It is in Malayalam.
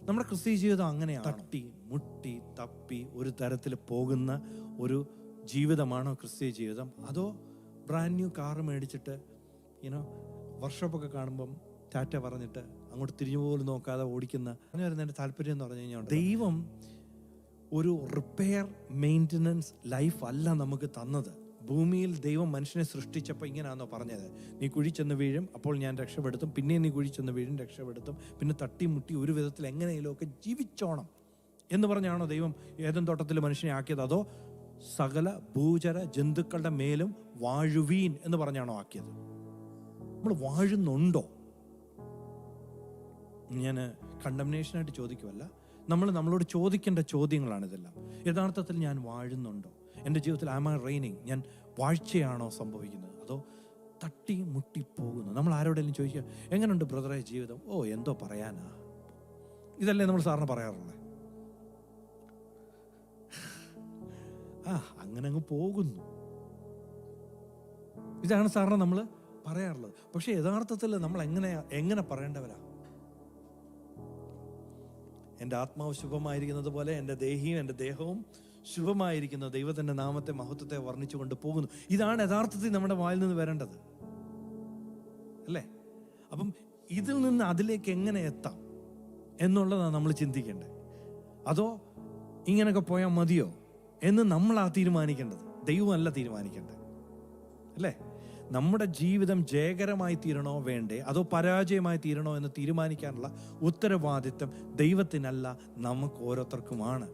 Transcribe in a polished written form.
നമ്മുടെ ക്രിസ്തീയ ജീവിതം അങ്ങനെയാണ്. തട്ടി മുട്ടി തപ്പി ഒരു തരത്തിൽ പോകുന്ന ഒരു ജീവിതമാണോ ക്രിസ്തീയ ജീവിതം? അതോ ബ്രാൻഡ് ന്യൂ കാറ് മേടിച്ചിട്ട് വർക്ക്ഷോപ്പൊക്കെ കാണുമ്പം ടാറ്റ പറഞ്ഞിട്ട് അങ്ങോട്ട് തിരിഞ്ഞു പോലും നോക്കാതെ ഓടിക്കുന്ന വരുന്നതിൻ്റെ താല്പര്യം എന്ന് പറഞ്ഞു കഴിഞ്ഞാൽ, ദൈവം ഒരു റിപ്പയർ മെയിൻ്റനൻസ് ലൈഫ് അല്ല നമുക്ക് തന്നത്. ഭൂമിയിൽ ദൈവം മനുഷ്യനെ സൃഷ്ടിച്ചപ്പോൾ ഇങ്ങനെയാണെന്നോ പറഞ്ഞത്, നീ കുഴി ചെന്ന് വീഴും, അപ്പോൾ ഞാൻ രക്ഷപ്പെടുത്തും, പിന്നെ നീ കുഴി ചെന്ന് വീഴും, രക്ഷപ്പെടുത്തും, പിന്നെ തട്ടിമുട്ടി ഒരു വിധത്തിൽ എങ്ങനെയെങ്കിലുമൊക്കെ ജീവിച്ചോണം എന്ന് പറഞ്ഞാണോ ദൈവം ഏദൻ തോട്ടത്തിൽ മനുഷ്യനെ ആക്കിയത്? അതോ സകല ഭൂചര ജന്തുക്കളുടെ മേലും വാഴുവീൻ എന്ന് പറഞ്ഞാണോ ആക്കിയത്? നമ്മൾ വാഴുന്നുണ്ടോ? ഞാൻ കണ്ടംനേഷനായിട്ട് ചോദിക്കുമല്ല, നമ്മളോട് ചോദിക്കേണ്ട ചോദ്യങ്ങളാണിതെല്ലാം. യഥാർത്ഥത്തിൽ ഞാൻ വാഴുന്നുണ്ടോ? എൻ്റെ ജീവിതത്തിൽ ആം ഐ റെയിനിങ്? ഞാൻ വാഴ്ചയാണോ സംഭവിക്കുന്നത്, അതോ തട്ടി മുട്ടിപ്പോകുന്നു? നമ്മൾ ആരോടെങ്കിലും ചോദിക്കുക, എങ്ങനെയുണ്ട് ബ്രദറെ ജീവിതം? ഓ, എന്തോ പറയാനാ. ഇതല്ലേ നമ്മൾ സാറിന് പറയാറുള്ളത്. അങ്ങനെ അങ്ങ് പോകുന്നു. ഇതാണ് സാറിന് നമ്മൾ പറയാറുള്ളത്. പക്ഷെ യഥാർത്ഥത്തിൽ നമ്മൾ എങ്ങനെ പറയേണ്ടവരാ? എൻ്റെ ആത്മാവ് ശുഭമായിരിക്കുന്നത് പോലെ എൻ്റെ ദേഹവും ശുഭമായിരിക്കുന്ന ദൈവത്തിൻ്റെ നാമത്തെ മഹത്വത്തെ വർണ്ണിച്ചുകൊണ്ട് പോകുന്നു. ഇതാണ് യഥാർത്ഥത്തിൽ നമ്മുടെ വായിൽ നിന്ന് വരേണ്ടത്, അല്ലേ? അപ്പം ഇതിൽ നിന്ന് അതിലേക്ക് എങ്ങനെ എത്താം എന്നുള്ളതാണ് നമ്മൾ ചിന്തിക്കേണ്ടത്. അതോ ഇങ്ങനെയൊക്കെ പോയാൽ മതിയോ എന്ന് നമ്മളാ തീരുമാനിക്കേണ്ടത്, ദൈവമല്ല തീരുമാനിക്കേണ്ടത്, അല്ലേ? നമ്മുടെ ജീവിതം ജയകരമായി തീരണോ വേണ്ടേ, അതോ പരാജയമായി തീരണോ എന്ന് തീരുമാനിക്കാനുള്ള ഉത്തരവാദിത്വം ദൈവത്തിനല്ല, നമുക്ക് ഓരോരുത്തർക്കുമാണ്.